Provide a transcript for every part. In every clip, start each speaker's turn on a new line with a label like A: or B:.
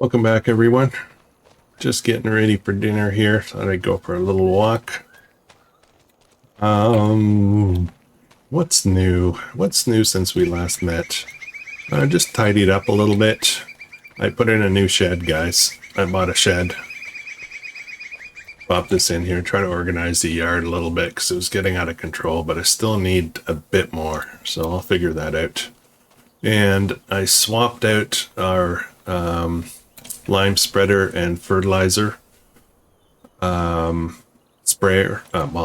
A: Welcome back, everyone. Just getting ready for dinner here. Thought I'd go for a little walk. What's new? What's new since we last met? I just tidied up a little bit. I put in a new shed, guys. I bought a shed. Pop this in here, try to organize the yard a little bit because it was getting out of control, but I still need a bit more, so I'll figure that out. And I swapped out our lime spreader and fertilizer sprayer,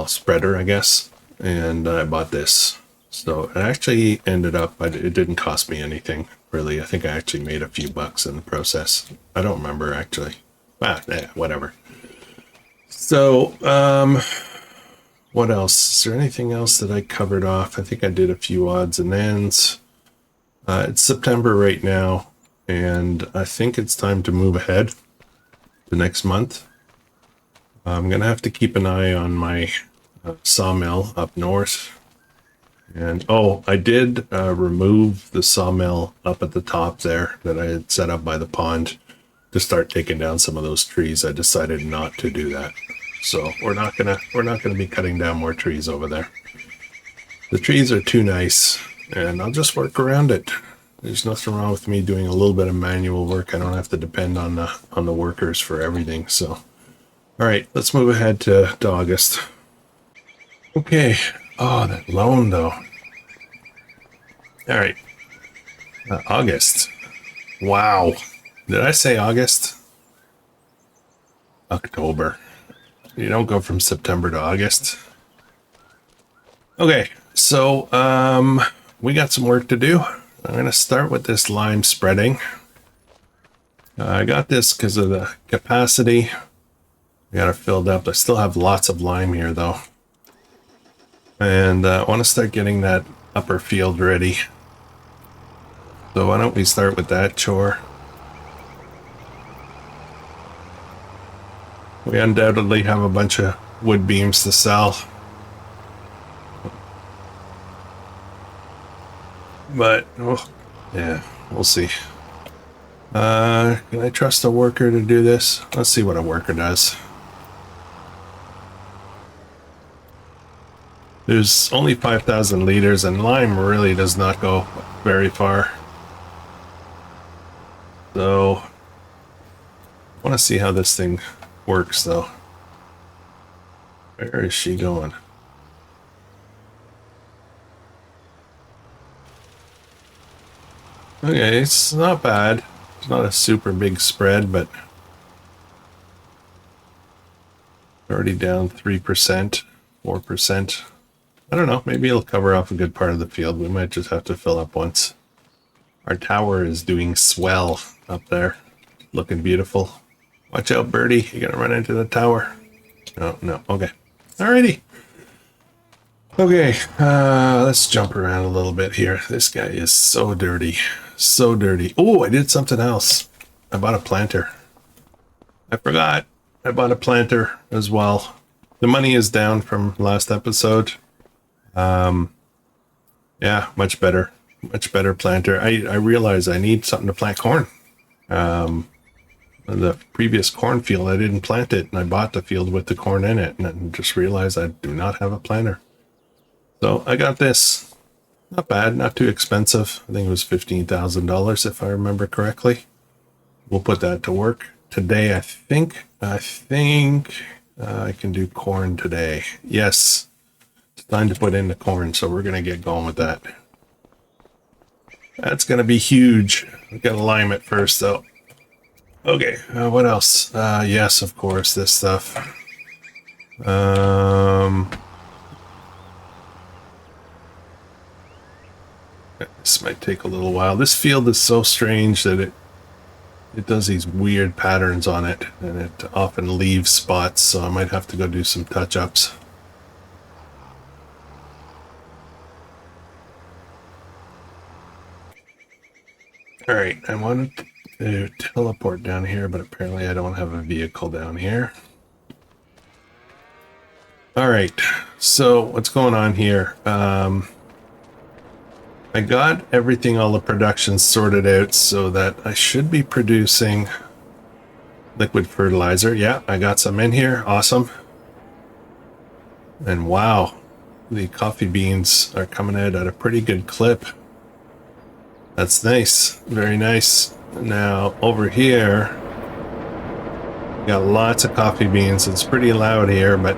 A: spreader, I guess, and I bought this. So it actually ended up, it didn't cost me anything, really. I think I actually made a few bucks in the process. I don't remember, actually. Whatever. So, what else? Is there anything else that I covered off? I think I did a few odds and ends. It's September right now, and I think it's time to move ahead the next month. I'm going to have to keep an eye on my sawmill up north. And, oh, I did remove the sawmill up at the top there that I had set up by the pond to start taking down some of those trees. I decided not to do that. So we're not gonna be cutting down more trees over there. The trees are too nice, and I'll just work around it. There's nothing wrong with me doing a little bit of manual work. I don't have to depend on the workers for everything. So, all right, let's move ahead to August. Okay. Oh, that loan though. All right. August. Wow. Did I say August? October. You don't go from September to August. Okay, so we got some work to do. I'm going to start with this lime spreading. I got this because of the capacity. I got it filled up. I still have lots of lime here though. And I want to start getting that upper field ready. So why don't we start with that chore? We undoubtedly have a bunch of wood beams to sell. But, oh, yeah, we'll see. Can I trust a worker to do this? Let's see what a worker does. There's only 5,000 liters, and lime really does not go very far. So, I want to see how this thing works though. Where is she going? Okay, it's not bad. It's not a super big spread, but already down 3%, 4%. I don't know, maybe it'll cover off a good part of the field. We might just have to fill up once. Our tower is doing swell up there. Looking beautiful. Watch out, birdie. You're gonna run into the tower. No. Okay. Alrighty. Okay, let's jump around a little bit here. This guy is so dirty. So dirty. Oh, I did something else. I bought a planter. I forgot. I bought a planter as well. The money is down from last episode. Yeah, much better. Much better planter. I realize I need something to plant corn. The previous cornfield, I didn't plant it, and I bought the field with the corn in it, and I just realized I do not have a planter. So I got this. Not bad, not too expensive. I think it was $15,000 if I remember correctly. We'll put that to work today. I think I can do corn today. Yes, it's time to put in the corn, so we're gonna get going with that. That's gonna be huge. We gotta lime it first though. Okay, what else? Yes, of course, this stuff. This might take a little while. This field is so strange that it does these weird patterns on it, and it often leaves spots, so I might have to go do some touch-ups. Alright, I wanted to teleport down here, but apparently I don't have a vehicle down here. Alright, so what's going on here? I got everything, all the production sorted out so that I should be producing liquid fertilizer. Yeah, I got some in here. Awesome. And wow, the coffee beans are coming out at a pretty good clip. That's nice. Very nice. Now over here, we got lots of coffee beans. It's pretty loud here, but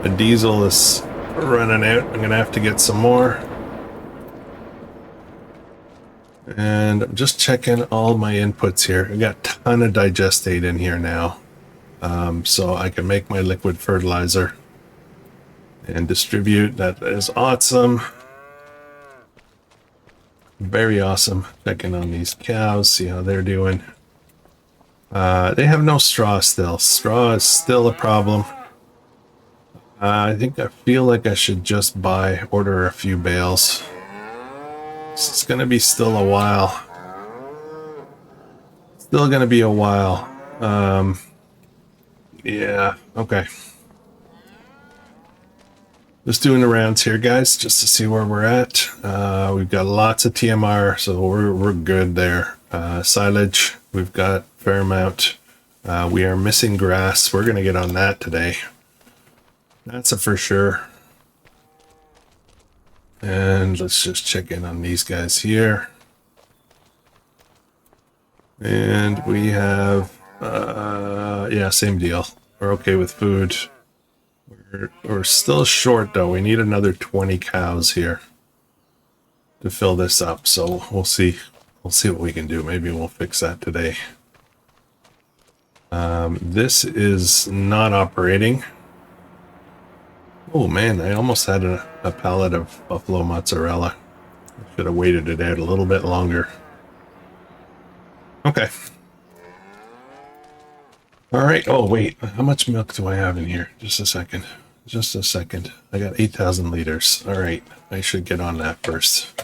A: the diesel is running out. I'm gonna have to get some more. And I'm just checking all my inputs here. I got a ton of digestate in here now, so I can make my liquid fertilizer and distribute. That is awesome. Very awesome. Checking on these cows, see how they're doing. They have no straw still. Straw is still a problem. I feel like I should just order a few bales. It's gonna be still a while. Still gonna be a while. Yeah, okay. Just doing the rounds here, guys, just to see where we're at. We've got lots of TMR, so we're good there. Silage, we've got a fair amount. We are missing grass. We're gonna get on that today. That's a for sure. And let's just check in on these guys here. And we have, yeah, same deal. We're okay with food. We're still short though. We need another 20 cows here to fill this up. So we'll see. We'll see what we can do. Maybe we'll fix that today. This is not operating. Oh man, I almost had a pallet of buffalo mozzarella. I should have waited it out a little bit longer. Okay. All right. Oh wait, how much milk do I have in here? Just a second. Just a second. I got 8,000 liters. All right, I should get on that first.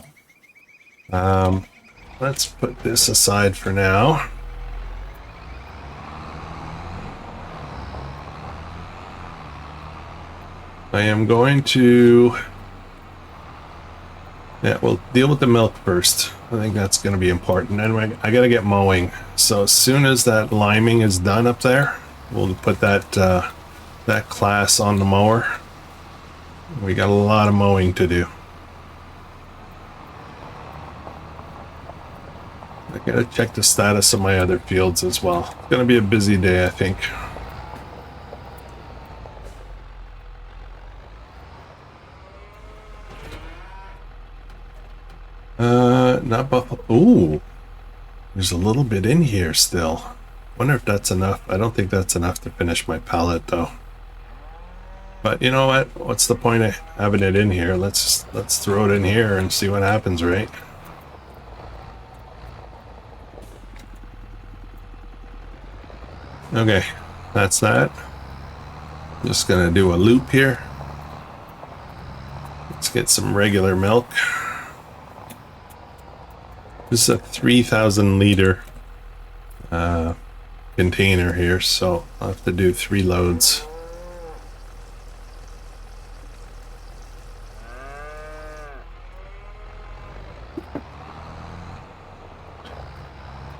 A: Let's put this aside for now. I am going to... Yeah, we'll deal with the milk first. I think that's going to be important. Anyway, I got to get mowing. So as soon as that liming is done up there, we'll put that that class on the mower. We got a lot of mowing to do. I got to check the status of my other fields as well. It's going to be a busy day, I think. Not buffalo. Ooh, there's a little bit in here still. Wonder if that's enough. I don't think that's enough to finish my pallet though. But you know what? What's the point of having it in here? Let's throw it in here and see what happens, right? Okay, that's that. Just gonna do a loop here. Let's get some regular milk. This is a 3,000 liter container here, so I'll have to do 3 loads.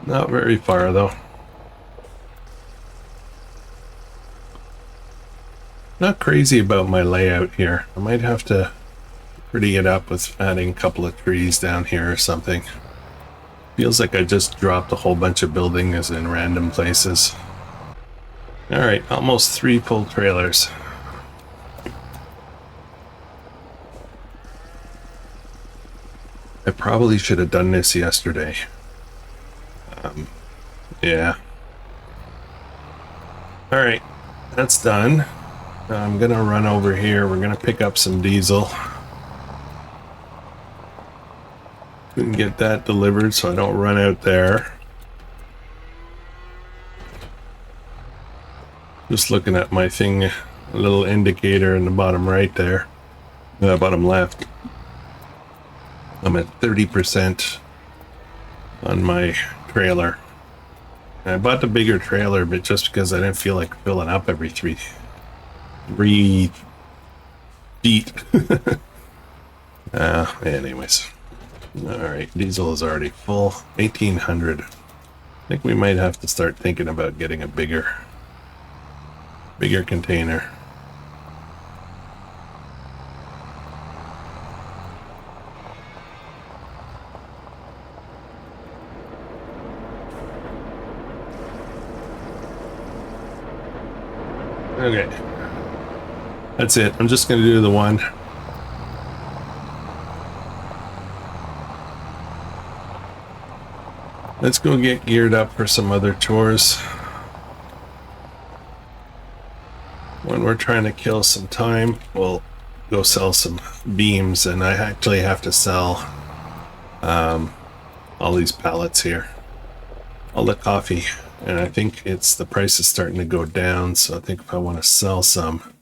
A: Not very far though. Not crazy about my layout here. I might have to pretty it up with adding a couple of trees down here or something. Feels like I just dropped a whole bunch of buildings in random places. Alright, almost 3 full trailers. I probably should have done this yesterday. Yeah. Alright, that's done. I'm gonna run over here. We're gonna pick up some diesel. We can get that delivered so I don't run out there. Just looking at my thing, a little indicator in the bottom right there. Bottom left. I'm at 30% on my trailer. I bought the bigger trailer, but just because I didn't feel like filling up every three feet. Anyways. Alright, diesel is already full. 1,800. think we might have to start thinking about getting a bigger container. Okay, that's it. I'm just going to do the one. Let's go get geared up for some other chores. When we're trying to kill some time, we'll go sell some beams, and I actually have to sell all these pallets here, all the coffee, and I think the price is starting to go down, so I think if I want to sell some,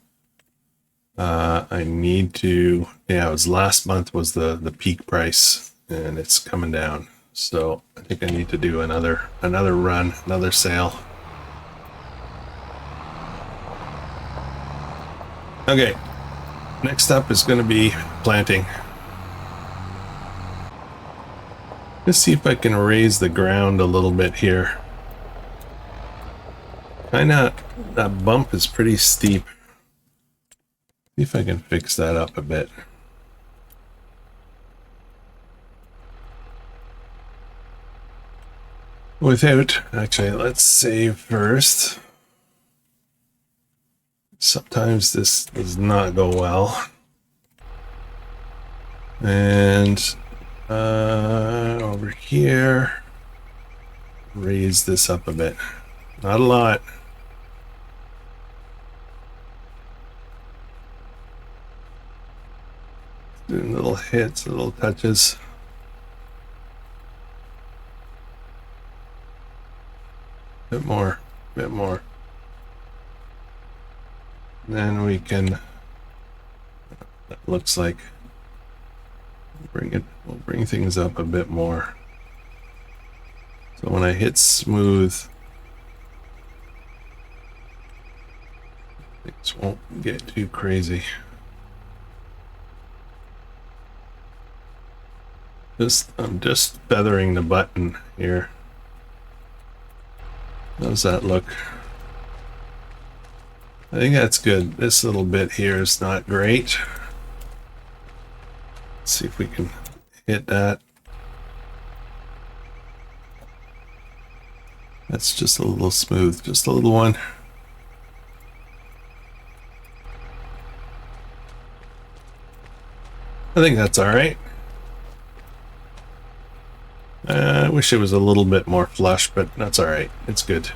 A: I need to, yeah, it was last month was the peak price, and it's coming down. So I think I need to do another run, another sale. Okay, next up is going to be planting. Let's see if I can raise the ground a little bit here. That bump is pretty steep. See if I can fix that up a bit. Actually, let's save first. Sometimes this does not go well. And over here, raise this up a bit. Not a lot. Doing little hits, little touches. Bit more. Then we can, that looks like, we'll bring things up a bit more. So when I hit smooth, things won't get too crazy. I'm just feathering the button here. How's that look? I think that's good. This little bit here is not great. Let's see if we can hit that. That's just a little smooth, just a little one. I think that's all right. I wish it was a little bit more flush, but that's all right. It's good.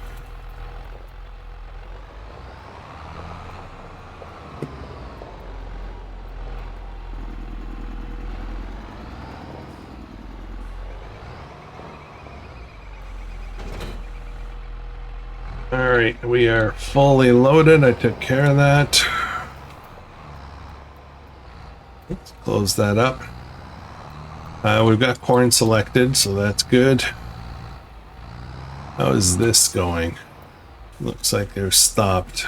A: All right, we are fully loaded. I took care of that. Let's close that up. We've got corn selected, so that's good. How is this going? Looks like they're stopped.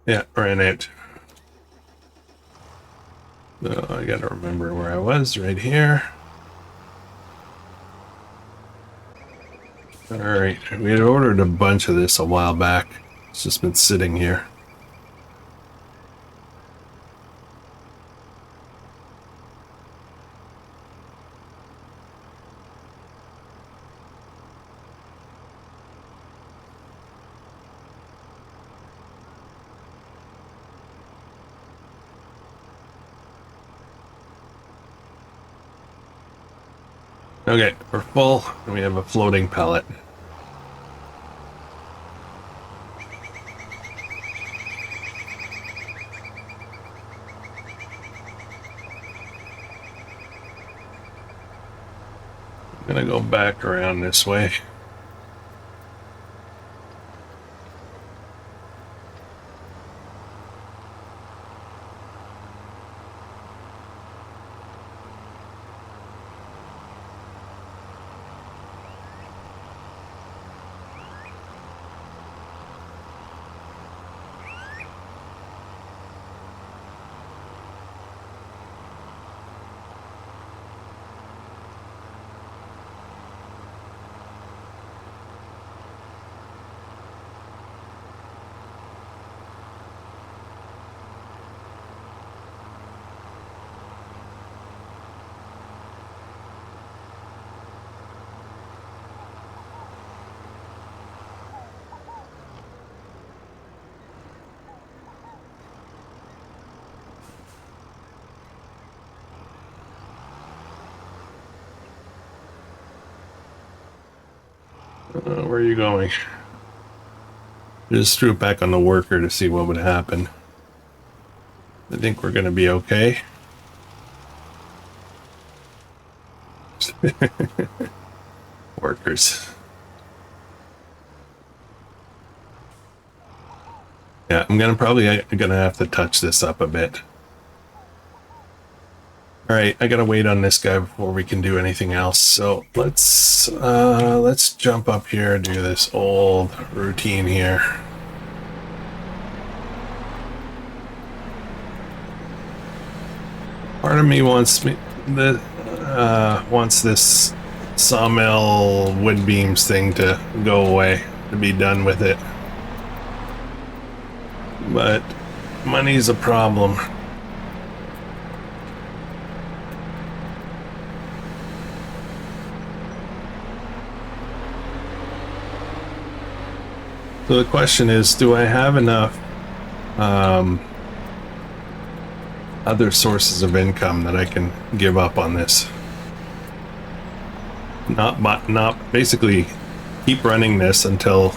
A: Yeah, ran out. So I gotta remember where I was, right here. Alright, we had ordered a bunch of this a while back. It's just been sitting here. Okay, we're full, and we have a floating pallet. I'm gonna go back around this way. Where are you going? Just threw it back on the worker to see what would happen. I think we're going to be okay. Workers. Yeah, I'm probably gonna have to touch this up a bit. All right, I gotta wait on this guy before we can do anything else. So let's jump up here and do this old routine here. Part of me wants this sawmill wood beams thing to go away, to be done with it. But money's a problem. So the question is, do I have enough other sources of income that I can give up on this? Not basically keep running this until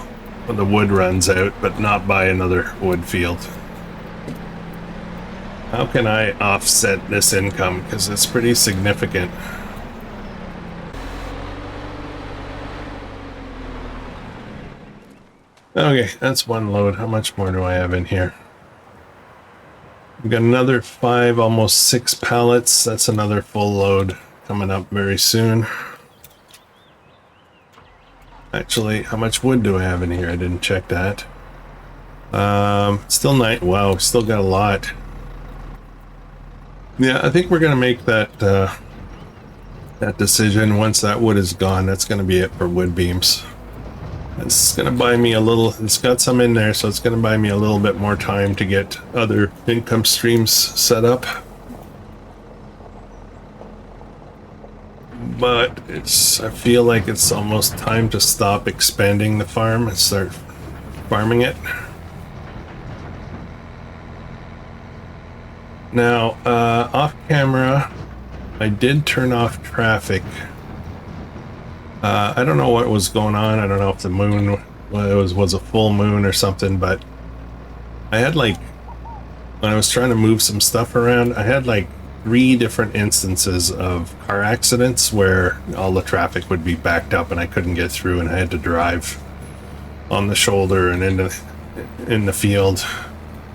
A: the wood runs out, but not buy another wood field. How can I offset this income? Because it's pretty significant. Okay, that's one load. How much more do I have in here? We've got another 5, almost 6 pallets. That's another full load coming up very soon. Actually, how much wood do I have in here? I didn't check that. Still night. Wow, still got a lot. Yeah, I think we're gonna make that that decision once that wood is gone. That's gonna be it for wood beams. It's gonna buy me a little. It's got some in there, so it's gonna buy me a little bit more time to get other income streams set up. But I feel like it's almost time to stop expanding the farm and start farming it. Now, off camera, I did turn off traffic. I don't know what was going on. I don't know if the moon was a full moon or something, but I had like, when I was trying to move some stuff around, I had like 3 different instances of car accidents where all the traffic would be backed up and I couldn't get through, and I had to drive on the shoulder and in the field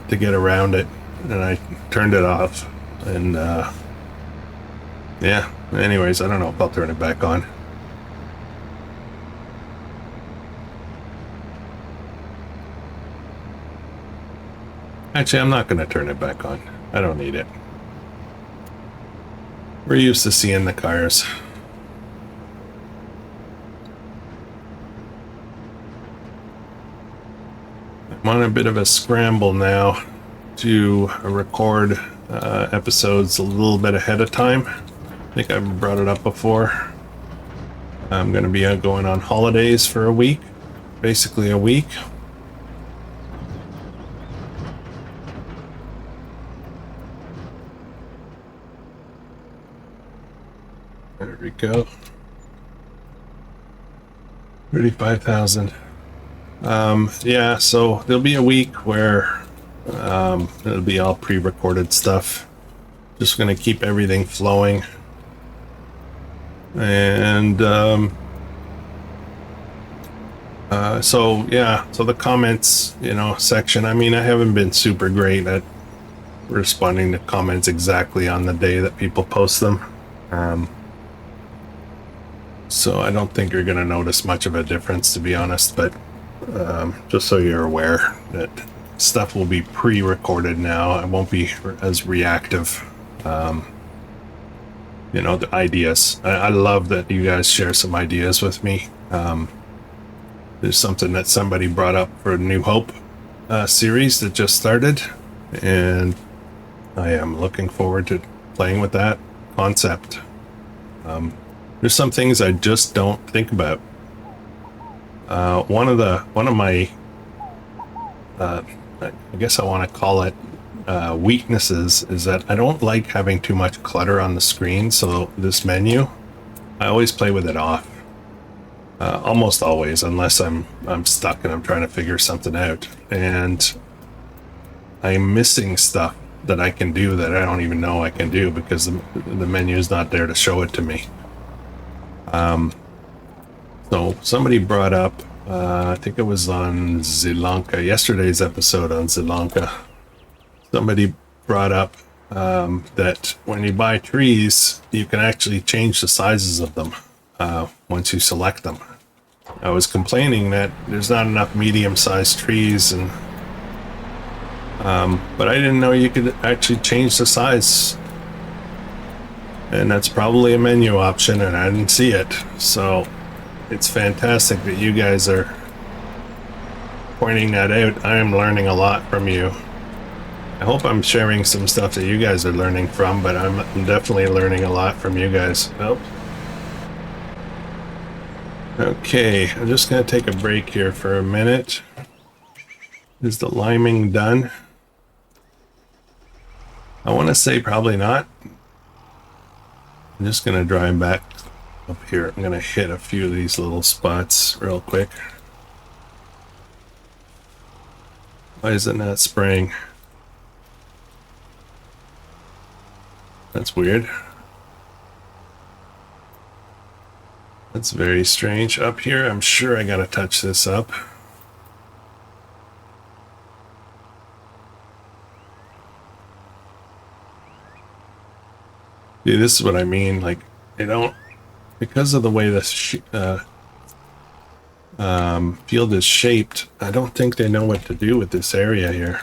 A: to get around it, and I turned it off. And yeah, anyways, I don't know if I'll turn it back on. Actually, I'm not going to turn it back on. I don't need it. We're used to seeing the cars. I'm on a bit of a scramble now to record episodes a little bit ahead of time. I think I've brought it up before. I'm going to be going on holidays for a week, basically a week. There we go. 35,000. Yeah, so there'll be a week where it'll be all pre-recorded stuff. Just gonna keep everything flowing. And so yeah, so the comments, section, I mean, I haven't been super great at responding to comments exactly on the day that people post them. So I don't think you're going to notice much of a difference, to be honest, but just so you're aware that stuff will be pre-recorded now. I won't be as reactive. The ideas. I love that you guys share some ideas with me. There's something that somebody brought up for New Hope series that just started, and I am looking forward to playing with that concept. There's some things I just don't think about. One of my I guess I want to call it weaknesses is that I don't like having too much clutter on the screen. So this menu, I always play with it off. almost always, unless I'm stuck and I'm trying to figure something out, and I'm missing stuff that I can do that I don't even know I can do because the menu is not there to show it to me. So somebody brought up, I think it was on Sri Lanka, yesterday's episode on Sri Lanka. Somebody brought up that when you buy trees, you can actually change the sizes of them once you select them. I was complaining that there's not enough medium-sized trees, and but I didn't know you could actually change the size. And that's probably a menu option, and I didn't see it. So it's fantastic that you guys are pointing that out. I am learning a lot from you. I hope I'm sharing some stuff that you guys are learning from, but I'm definitely learning a lot from you guys. Oh. Okay, I'm just going to take a break here for a minute. Is the liming done? I want to say probably not. I'm just going to drive back up here. I'm going to hit a few of these little spots real quick. Why is it not spraying? That's weird. That's very strange. Up here, I'm sure I got to touch this up. See, this is what I mean. Like, they don't, because of the way this field is shaped, I don't think they know what to do with this area here.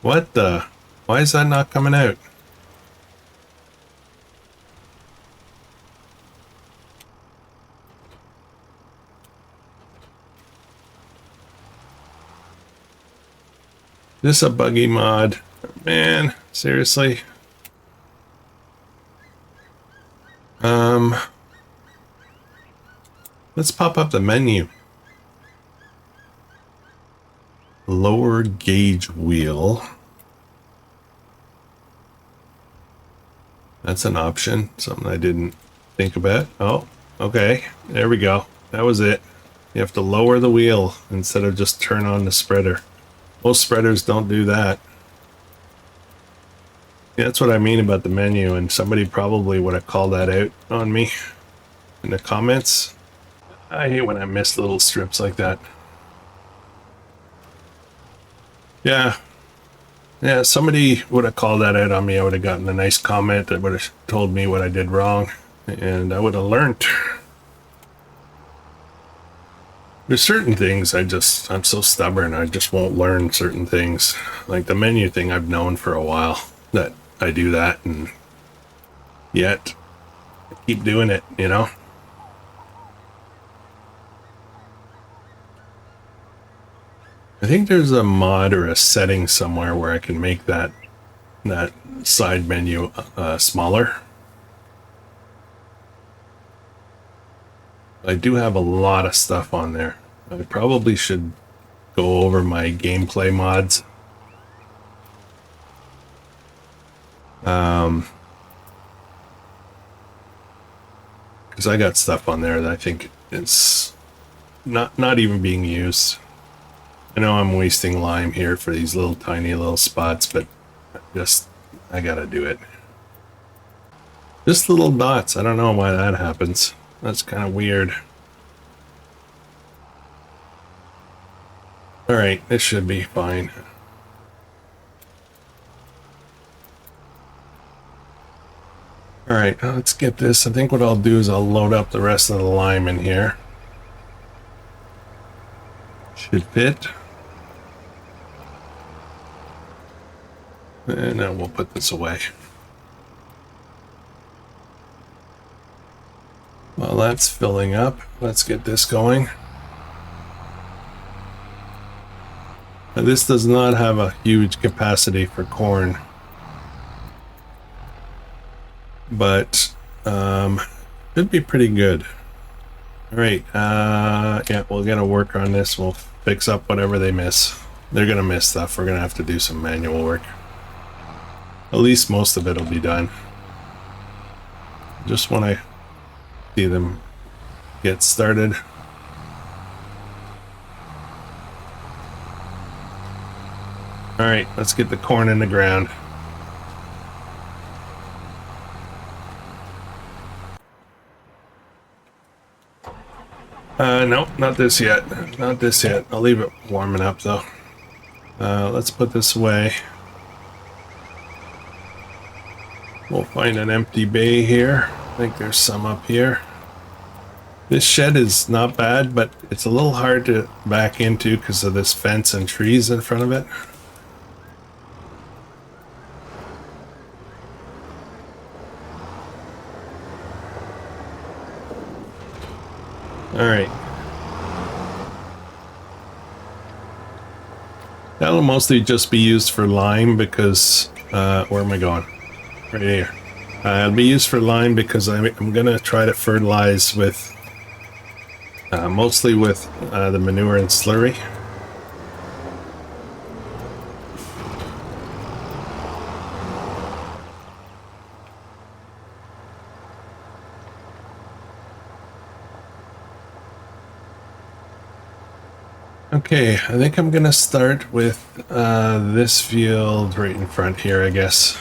A: What the? Why is that not coming out? This a buggy mod? Man, seriously? Let's pop up the menu. Lower gauge wheel. That's an option, something I didn't think about. Oh, okay, there we go. That was it. You have to lower the wheel instead of just turn on the spreader. Most spreaders don't do that. Yeah, that's what I mean about the menu, and somebody probably would have called that out on me in the comments. I hate when I miss little strips like that. Yeah, somebody would have called that out on me. I would have gotten a nice comment that would have told me what I did wrong, and I would have learned. There's certain things I'm so stubborn, I just won't learn certain things. Like the menu thing, I've known for a while that I do that, and yet I keep doing it, you know? I think there's a mod or a setting somewhere where I can make that side menu smaller. I do have a lot of stuff on there. I probably should go over my gameplay mods. Because I got stuff on there that I think is not even being used. I know I'm wasting lime here for these little tiny little spots, but I gotta do it. Just little dots. I don't know why that happens. That's kind of weird. All right, this should be fine. All right, let's get this. I think what I'll do is I'll load up the rest of the lime in here. Should fit. And then we'll put this away. While that's filling up, let's get this going. Now, this does not have a huge capacity for corn, but should be pretty good. All right, yeah, we're gonna work on this. We'll fix up whatever they miss. They're gonna miss stuff. We're gonna have to do some manual work. At least most of it will be done. Just want to see them get started. All right, let's get the corn in the ground. No, not this yet. Not this yet. I'll leave it warming up though. Let's put this away. We'll find an empty bay here. I think there's some up here. This shed is not bad, but it's a little hard to back into because of this fence and trees in front of it. All right. That'll mostly just be used for lime because, where am I going? Right here. It'll be used for lime because I'm going to try to fertilize with, mostly with the manure and slurry. Okay, I think I'm gonna start with this field right in front here, I guess.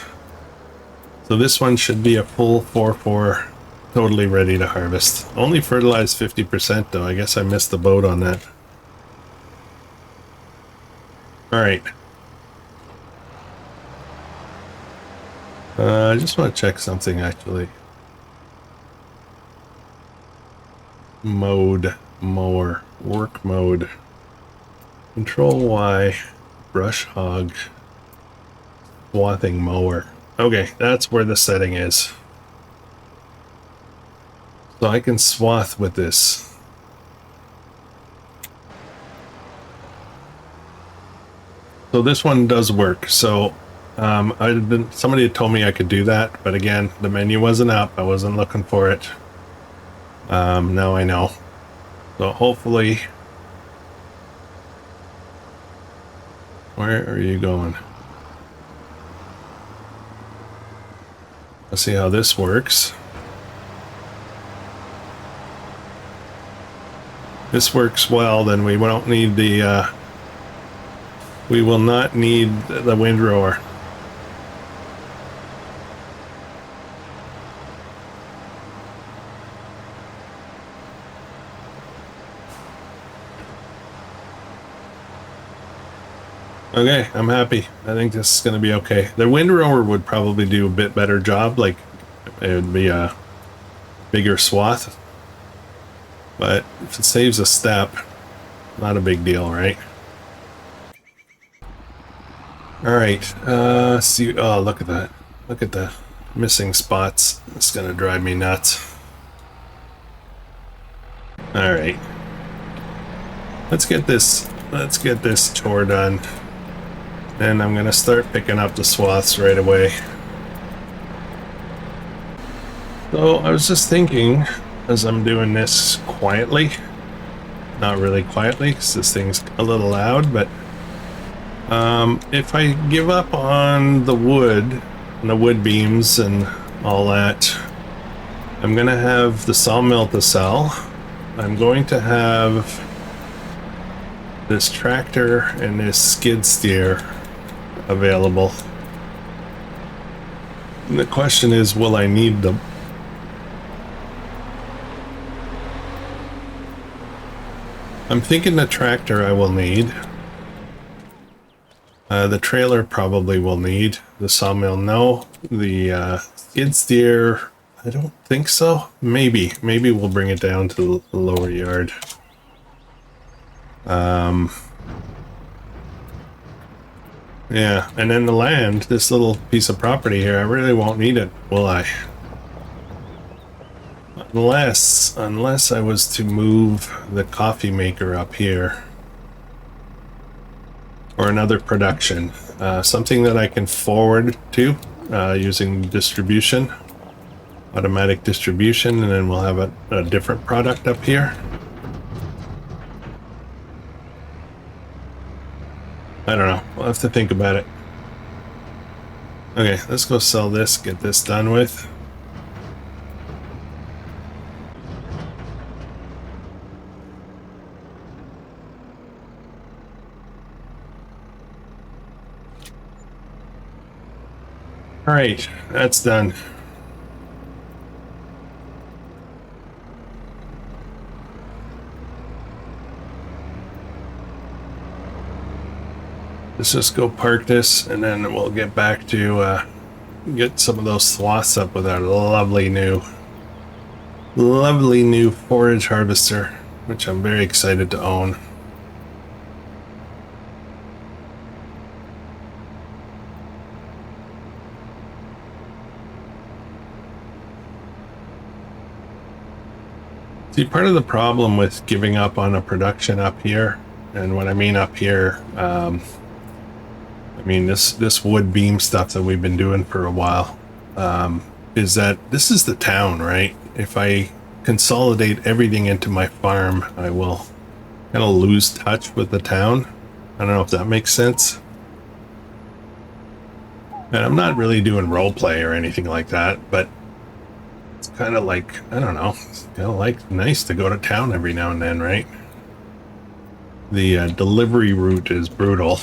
A: So this one should be a full 4-4, totally ready to harvest. Only fertilized 50% though, I guess I missed the boat on that. Alright. I just want to check something actually. Mode, mower, work mode. Control Y, brush hog, swathing mower. Okay, that's where the setting is. So I can swath with this. So this one does work. So somebody had told me I could do that, but again, the menu wasn't up. I wasn't looking for it. Now I know. So hopefully. Where are you going? Let's see how this works. This works well, then we won't need the, we will not need the windrower. Okay, I'm happy. I think this is going to be okay. The windrower would probably do a bit better job, like it would be a bigger swath. But if it saves a step, not a big deal, right? Alright, see, oh, look at that. Look at the missing spots. It's going to drive me nuts. Alright. Let's get this chore done. And I'm gonna start picking up the swaths right away. So I was just thinking, as I'm doing this quietly, not really quietly because this thing's a little loud, but if I give up on the wood and the wood beams and all that, I'm gonna have the sawmill to sell. I'm going to have this tractor and this skid steer available. And the question is, will I need them? I'm thinking the tractor I will need. The trailer probably will need. The sawmill, no. The skid steer, I don't think so. Maybe we'll bring it down to the lower yard. Yeah, and then the land, this little piece of property here, I really won't need it, will I? Unless I was to move the coffee maker up here. Or another production. Something that I can forward to using distribution. Automatic distribution, and then we'll have a different product up here. I don't know. We'll have to think about it. Okay, let's go sell this, get this done with. All right, that's done. Let's just go park this, and then we'll get back to get some of those swaths up with our lovely new forage harvester, which I'm very excited to own. See, part of the problem with giving up on a production up here, and when I mean up here, I mean this wood beam stuff that we've been doing for a while, is that this is the town, right? If I consolidate everything into my farm, I will kind of lose touch with the town. I don't know if that makes sense. And I'm not really doing role play or anything like that, but it's kind of like, I don't know, it's kind of like nice to go to town every now and then, right? The delivery route is brutal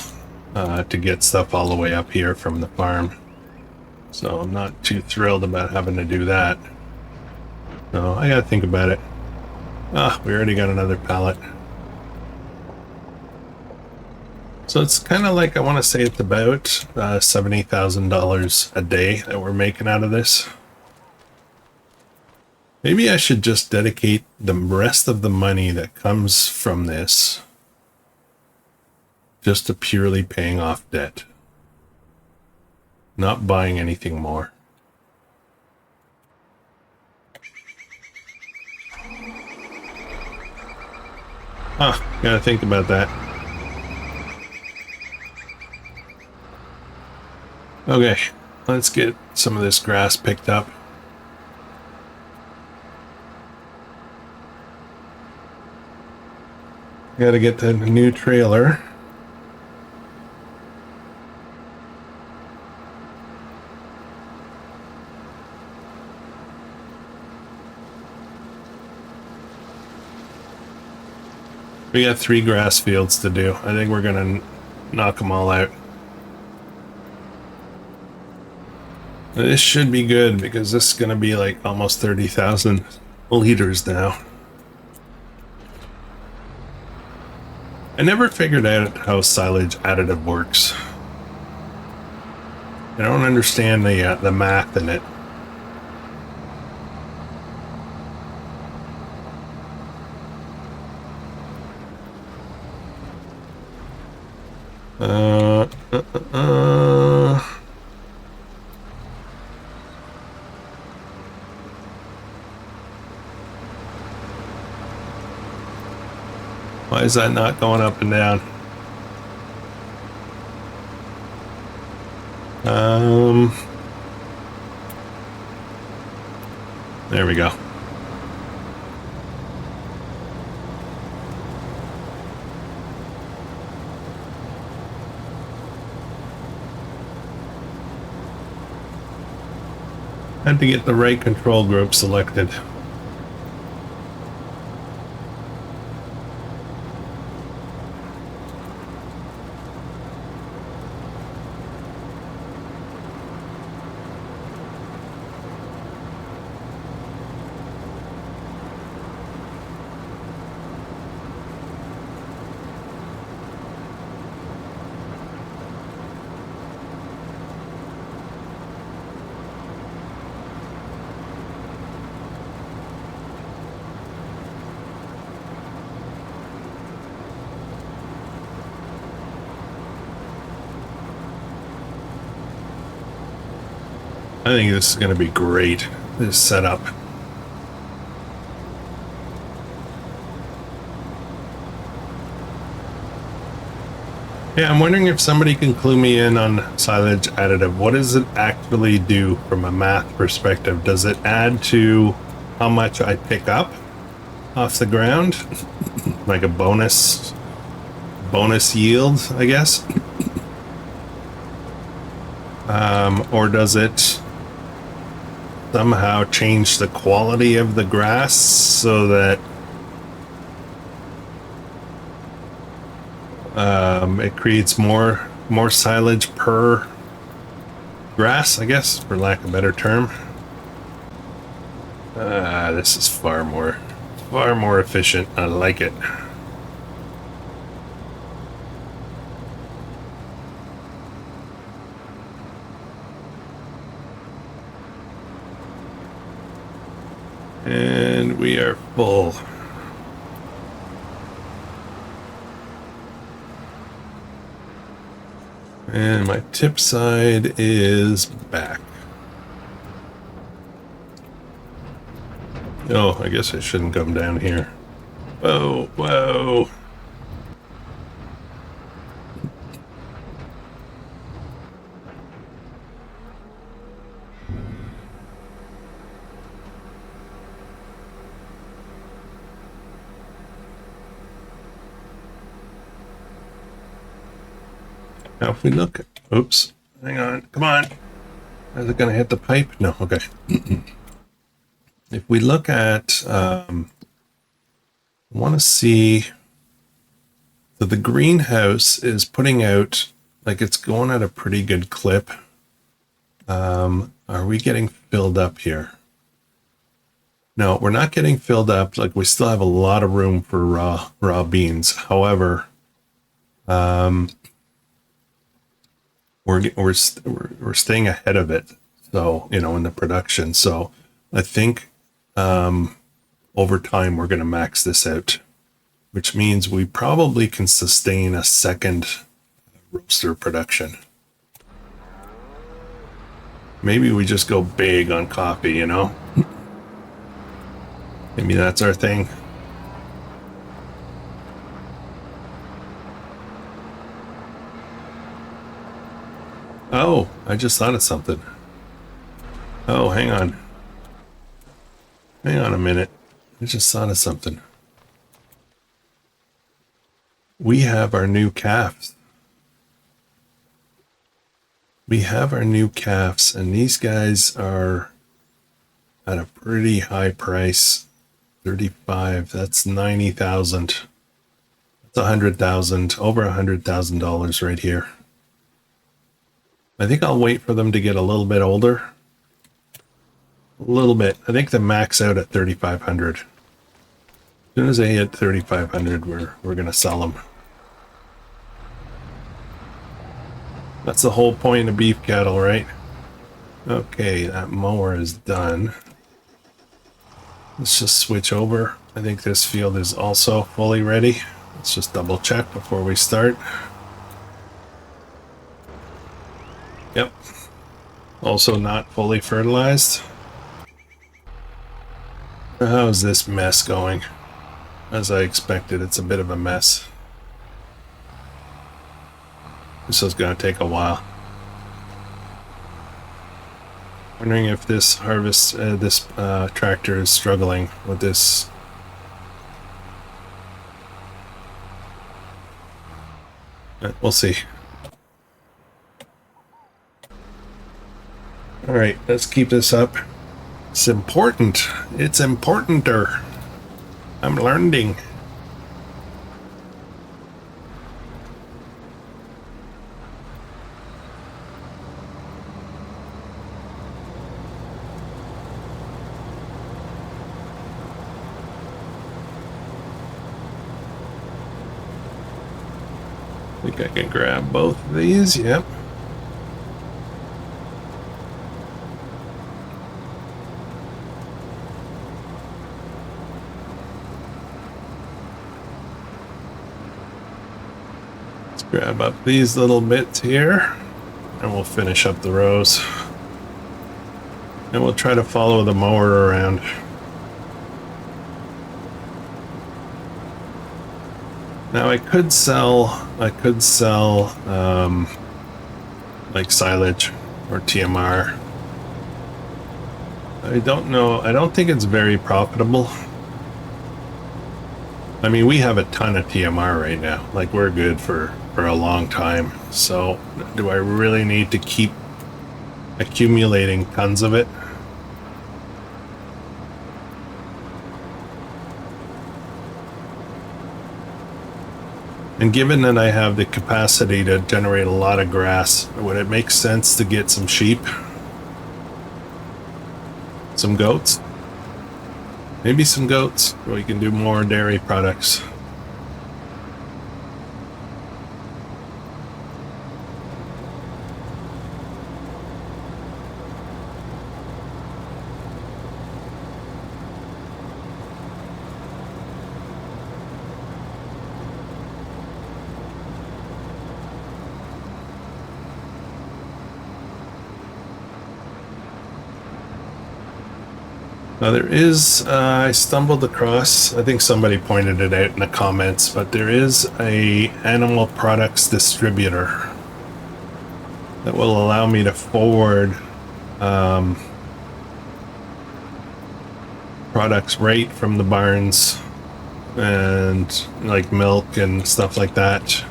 A: to get stuff all the way up here from the farm. So I'm not too thrilled about having to do that. So I gotta think about it. Ah, we already got another pallet. So it's kind of like, I want to say it's about $70,000 a day that we're making out of this. Maybe I should just dedicate the rest of the money that comes from this just to purely paying off debt. Not buying anything more. Gotta think about that. Okay, let's get some of this grass picked up. Gotta get the new trailer. We got 3 grass fields to do. I think we're gonna knock them all out. This should be good because this is gonna be like almost 30,000 liters now. I never figured out how silage additive works. I don't understand the math in it. Why is that not going up and down? There we go. Had to get the right control group selected. I think this is going to be great, this setup. Yeah, I'm wondering if somebody can clue me in on silage additive. What does it actually do from a math perspective? Does it add to how much I pick up off the ground? Like a bonus yield, I guess? Or does it somehow change the quality of the grass so that it creates more silage per grass, I guess, for lack of a better term. This is far more efficient. I like it. And we are full. And my tip side is back. Oh, I guess I shouldn't come down here. Whoa, whoa. Now if we look, oops, hang on, come on. Is it going to hit the pipe? No, okay. If we look at, I want to see, so the greenhouse is putting out, like it's going at a pretty good clip. Are we getting filled up here? No, we're not getting filled up. Like we still have a lot of room for raw beans. However, we're staying ahead of it. So, you know, in the production. So I think over time we're going to max this out, which means we probably can sustain a second roaster production. Maybe we just go big on coffee, you know? Maybe that's our thing. Oh, I just thought of something. Oh, hang on. Hang on a minute. I just thought of something. We have our new calves. We have our new calves, and these guys are at a pretty high price. 35, that's 90,000. That's 100,000, over $100,000 right here. I think I'll wait for them to get a little bit older. A little bit. I think they max out at 3,500. As soon as they hit 3,500, we're gonna sell them. That's the whole point of beef cattle, right? Okay, that mower is done. Let's just switch over. I think this field is also fully ready. Let's just double check before we start. Yep. Also not fully fertilized. How's this mess going? As I expected, it's a bit of a mess. This is going to take a while. Wondering if this tractor is struggling with this. We'll see. All right, let's keep this up. It's important. It's importanter. I'm learning. I think I can grab both of these. Yep. Grab up these little bits here and we'll finish up the rows, and we'll try to follow the mower around. Now I could sell like silage or TMR. I don't know. I don't think it's very profitable. I mean, we have a ton of TMR right now. Like, we're good for a long time. So do I really need to keep accumulating tons of it? And given that I have the capacity to generate a lot of grass, would it make sense to get some sheep? Some goats? Maybe some goats. We can do more dairy products. Now there is, I stumbled across, I think somebody pointed it out in the comments, but there is a animal products distributor that will allow me to forward products right from the barns and like milk and stuff like that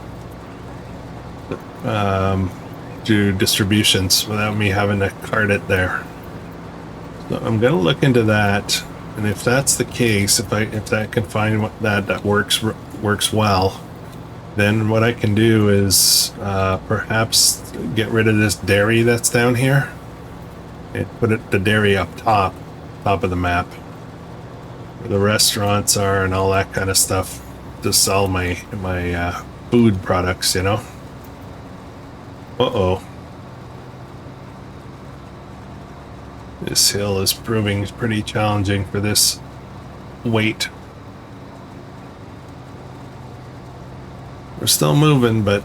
A: to distributions without me having to cart it there. So I'm gonna look into that, and if that's the case, if that can find what that works well, then what I can do is perhaps get rid of this dairy that's down here and put the dairy up top of the map, where the restaurants are and all that kind of stuff, to sell my food products, you know. Uh-oh. This hill is proving pretty challenging for this weight. We're still moving, but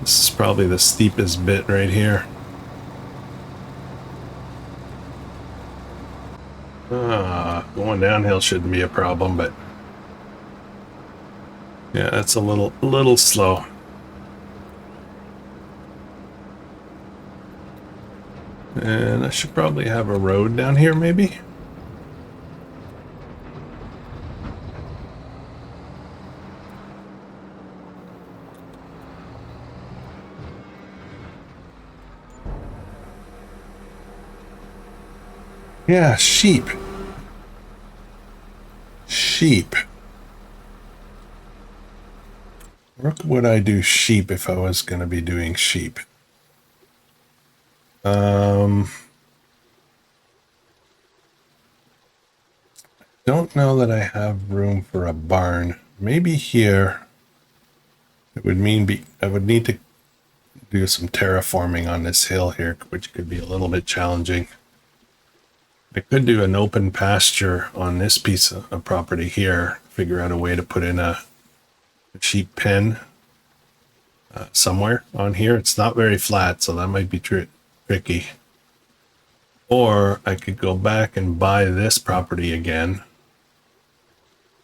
A: this is probably the steepest bit right here. Going downhill shouldn't be a problem, but yeah, that's a little slow. And I should probably have a road down here, maybe? Yeah, sheep. Sheep. What would I do sheep if I was going to be doing sheep? Don't know that I have room for a barn. Maybe here it would mean I would need to do some terraforming on this hill here, which could be a little bit challenging. I could do an open pasture on this piece of property here, figure out a way to put in a sheep pen somewhere on here. It's not very flat, so that might be tricky. Or I could go back and buy this property again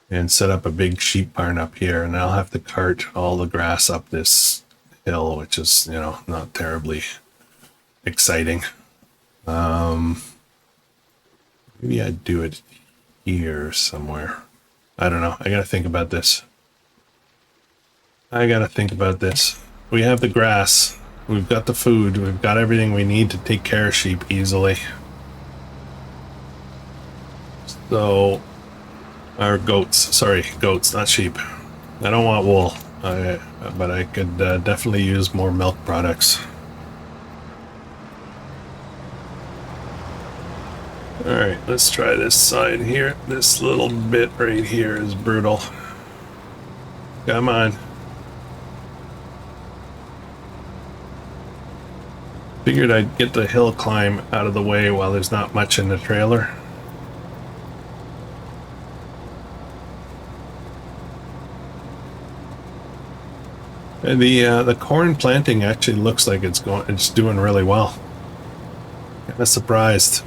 A: and set up a big sheep barn up here, and I'll have to cart all the grass up this hill, which is, you know, not terribly exciting. Maybe I'd do it here somewhere. I don't know. I gotta think about this. We have the grass. We've got the food. We've got everything we need to take care of sheep easily. So, our goats. Sorry, goats, not sheep. I don't want wool, but I could definitely use more milk products. Alright, let's try this side here. This little bit right here is brutal. Come on. Figured I'd get the hill climb out of the way while there's not much in the trailer. And the corn planting actually looks like it's doing really well. Kind of surprised.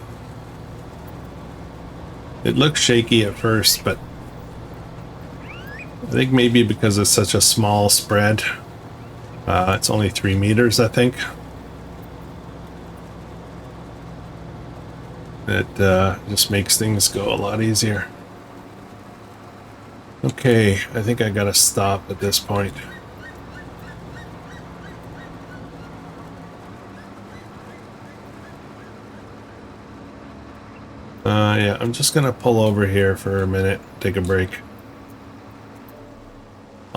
A: It looked shaky at first, but I think maybe because it's such a small spread. It's only 3 meters, I think. It just makes things go a lot easier. Okay, I think I gotta stop at this point. Yeah, I'm just gonna pull over here for a minute, take a break.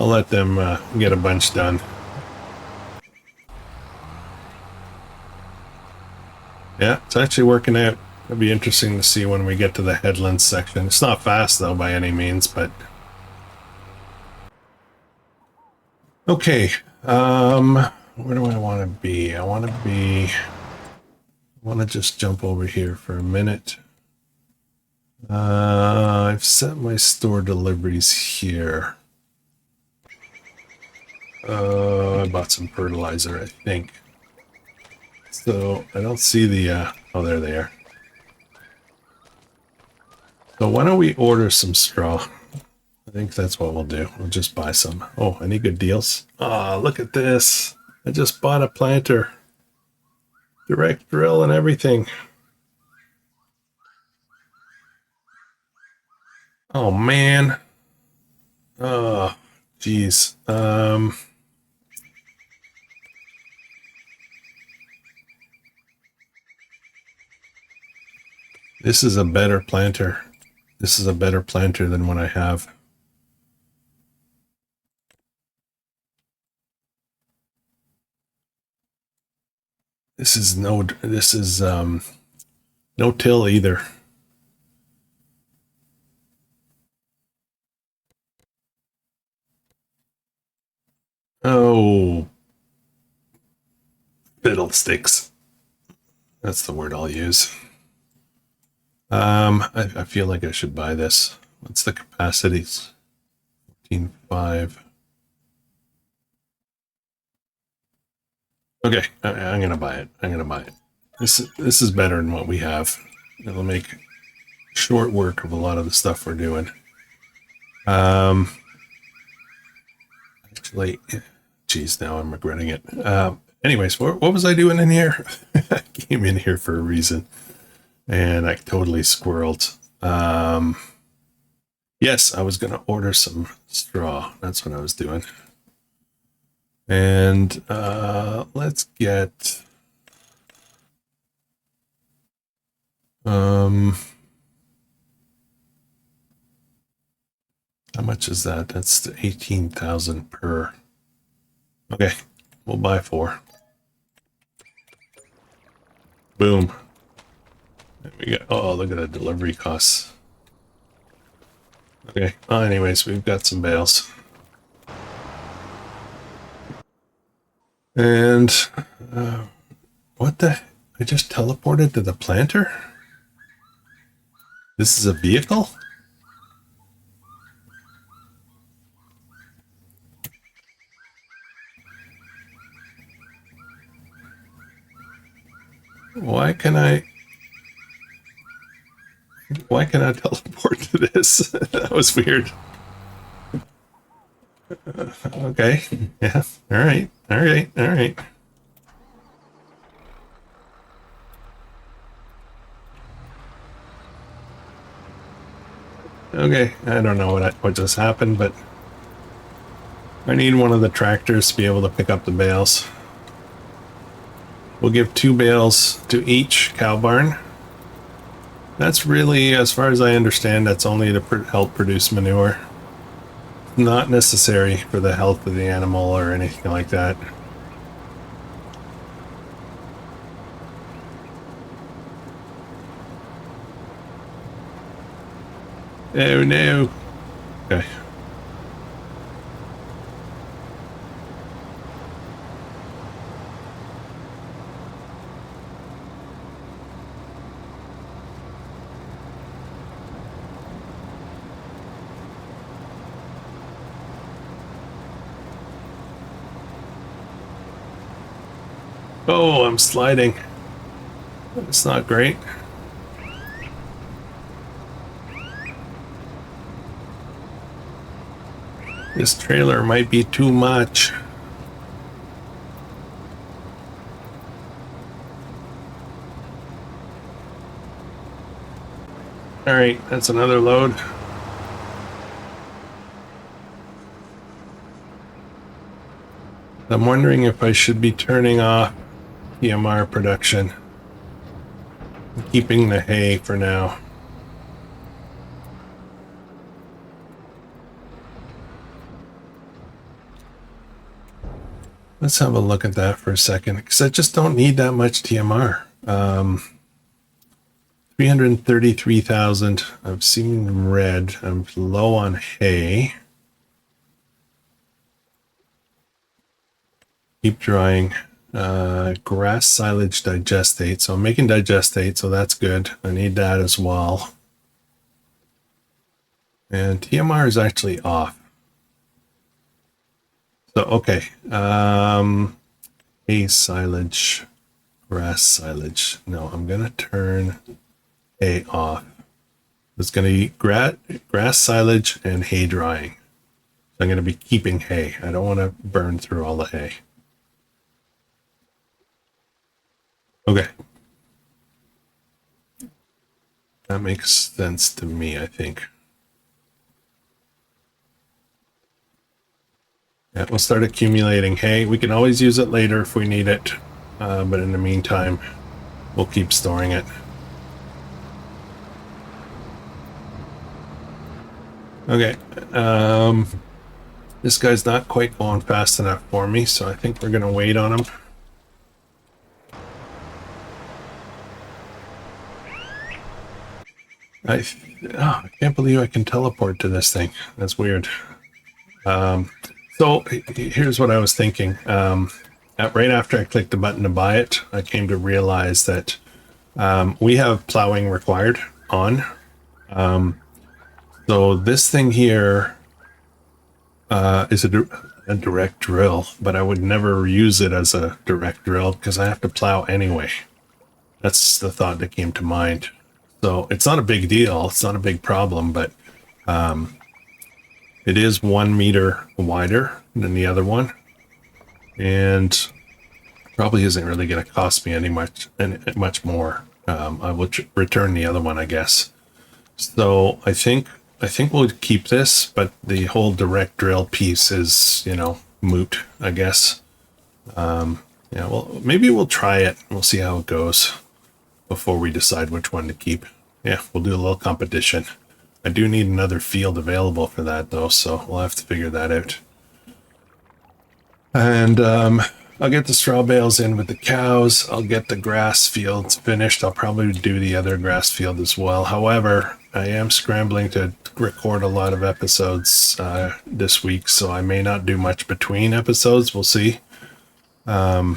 A: I'll let them get a bunch done. Yeah, it's actually working out. It'll be interesting to see when we get to the headlands section. It's not fast though by any means, but okay. Where do I want to be? I want to just jump over here for a minute. I've set my store deliveries here. I bought some fertilizer, I think. So I don't see the, oh, there they are. So why don't we order some straw? I think that's what we'll do. We'll just buy some. Oh, any good deals? Ah, look at this. I just bought a planter. Direct drill and everything. Oh, man. Oh, geez. This is a better planter. This is a better planter than what I have. This is no till either. Oh, fiddlesticks. That's the word I'll use. I feel like I should buy this. What's the capacities? 14.5. Okay, I'm gonna buy it. I'm gonna buy it. This is better than what we have. It'll make short work of a lot of the stuff we're doing. Actually, geez, now I'm regretting it. Anyways, what was I doing in here? I came in here for a reason, and I totally squirreled. Yes, I was going to order some straw. That's what I was doing. And let's get... how much is that? That's 18,000 per. Okay, we'll buy 4. Boom. And we got, oh, look at the delivery costs. Okay, well, anyways, we've got some bales. And what the? I just teleported to the planter? This is a vehicle? Why can I teleport to this? That was weird. Okay. Yeah. All right. All right. All right. Okay. I don't know what just happened, but I need one of the tractors to be able to pick up the bales. We'll give 2 bales to each cow barn. That's really, as far as I understand, that's only to help produce manure. Not necessary for the health of the animal or anything like that. Oh no. Okay. Oh, I'm sliding. It's not great. This trailer might be too much. All right, that's another load. I'm wondering if I should be turning off PMR production. Keeping the hay for now. Let's have a look at that for a second, because I just don't need that much TMR. 333,000. I've seen red. I'm low on hay. Keep drying. Grass silage digestate. So I'm making digestate, so that's good. I need that as well. And TMR is actually off. So, okay. Hay silage, grass silage. No, I'm going to turn hay off. It's going to be grass silage and hay drying. So I'm going to be keeping hay. I don't want to burn through all the hay. Okay. That makes sense to me, I think. Yeah, we'll start accumulating hay. We can always use it later if we need it. But in the meantime, we'll keep storing it. Okay. This guy's not quite going fast enough for me, so I think we're going to wait on him. I can't believe I can teleport to this thing. That's weird. So here's what I was thinking. Right after I clicked the button to buy it, I came to realize that we have plowing required on. So this thing here is a direct drill, but I would never use it as a direct drill because I have to plow anyway. That's the thought that came to mind. So it's not a big deal. It's not a big problem, but it is 1 meter wider than the other one, and probably isn't really going to cost me much more. I will return the other one, I guess. So I think we'll keep this, but the whole direct drill piece is, moot, I guess. Yeah, well, maybe we'll try it. We'll see how it goes before we decide which one to keep. Yeah, we'll do a little competition. I do need another field available for that, though, so we'll have to figure that out. And I'll get the straw bales in with the cows. I'll get the grass fields finished. I'll probably do the other grass field as well. However, I am scrambling to record a lot of episodes this week, so I may not do much between episodes. We'll see. Yeah,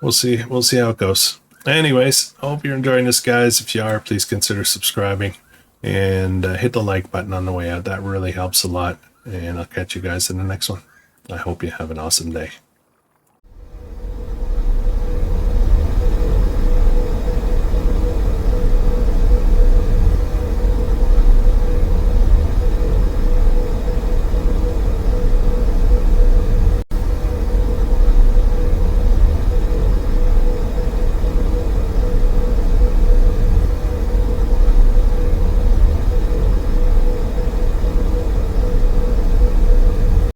A: we'll see. We'll see how it goes. Anyways, I hope you're enjoying this, guys. If you are, please consider subscribing and hit the like button on the way out. That really helps a lot. And I'll catch you guys in the next one. I hope you have an awesome day.